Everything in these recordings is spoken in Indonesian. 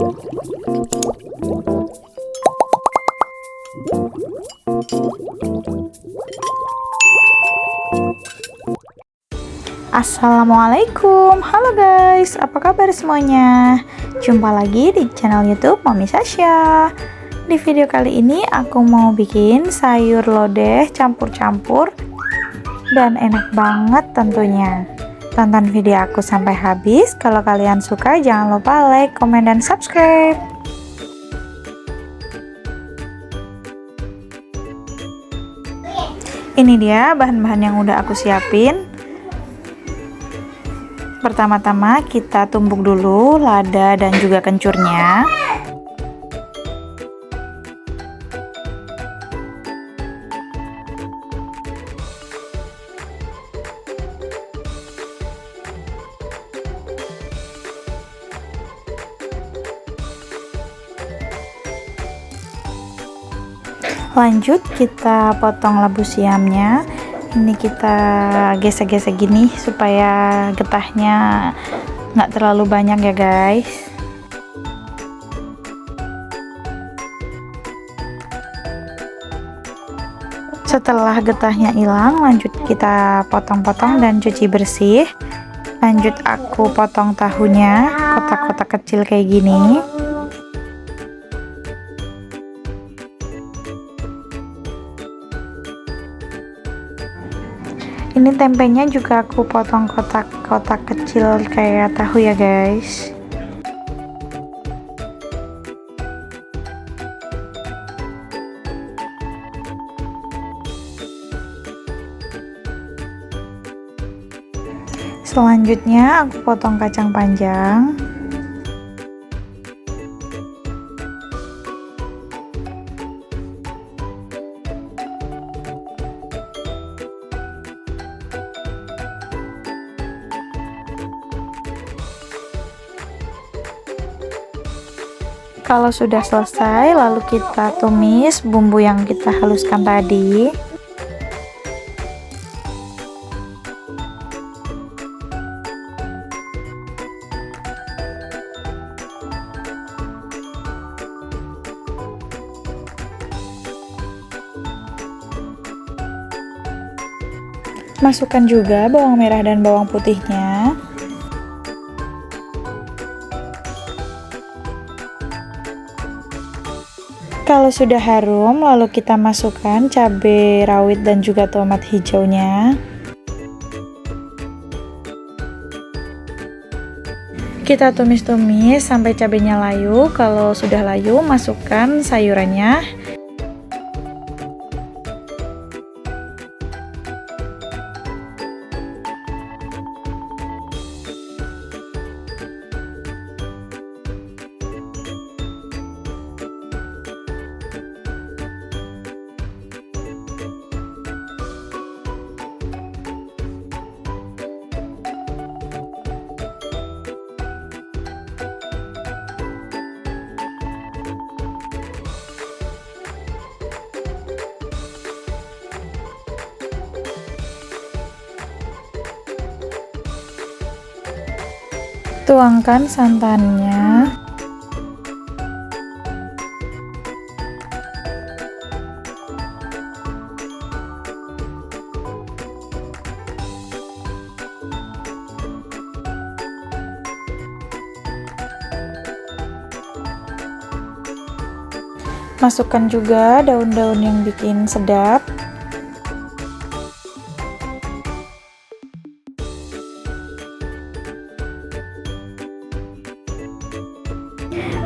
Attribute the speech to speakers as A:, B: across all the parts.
A: Assalamualaikum, halo guys, apa kabar semuanya? Jumpa lagi di channel YouTube Mami Sasha. Di video kali ini aku mau bikin sayur lodeh campur-campur dan enak banget tentunya. Tonton video aku sampai habis. Kalau kalian suka jangan lupa like, komen, dan subscribe. Ini dia bahan-bahan yang udah aku siapin. Pertama-tama kita tumbuk dulu lada dan juga kencurnya. Lanjut kita potong labu siamnya. Ini kita gesek-gesek gini supaya getahnya nggak terlalu banyak ya guys. Setelah getahnya hilang, lanjut kita potong-potong dan cuci bersih. Lanjut aku potong tahunya kotak-kotak kecil kayak gini. Ini tempenya juga aku potong kotak-kotak kecil kayak tahu ya guys. Selanjutnya aku potong kacang panjang. Kalau sudah selesai, lalu kita tumis bumbu yang kita haluskan tadi. Masukkan juga bawang merah dan bawang putihnya. Kalau sudah harum, lalu kita masukkan cabai rawit dan juga tomat hijaunya. Kita tumis-tumis sampai cabainya layu. Kalau sudah layu, masukkan sayurannya. Tuangkan santannya. Masukkan juga daun-daun yang bikin sedap.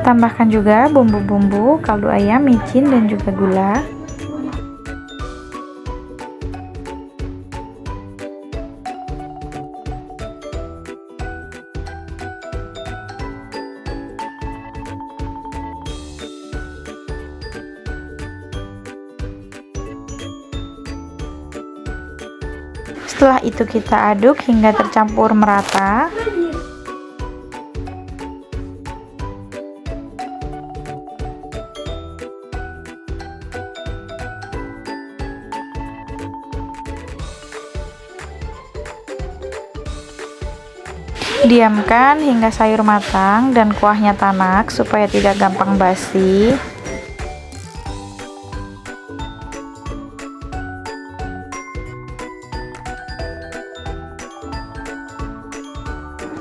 A: Tambahkan juga bumbu-bumbu, kaldu ayam, micin, dan juga gula. Setelah itu kita aduk hingga tercampur merata. Diamkan hingga sayur matang dan kuahnya tanak supaya tidak gampang basi.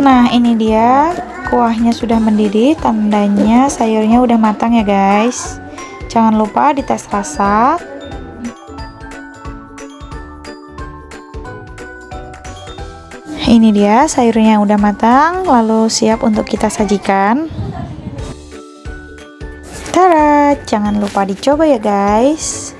A: Nah, ini dia kuahnya sudah mendidih, tandanya sayurnya udah matang ya guys. Jangan lupa dites rasa. Ini dia sayurnya yang udah matang, lalu siap untuk kita sajikan. Tada, jangan lupa dicoba ya guys.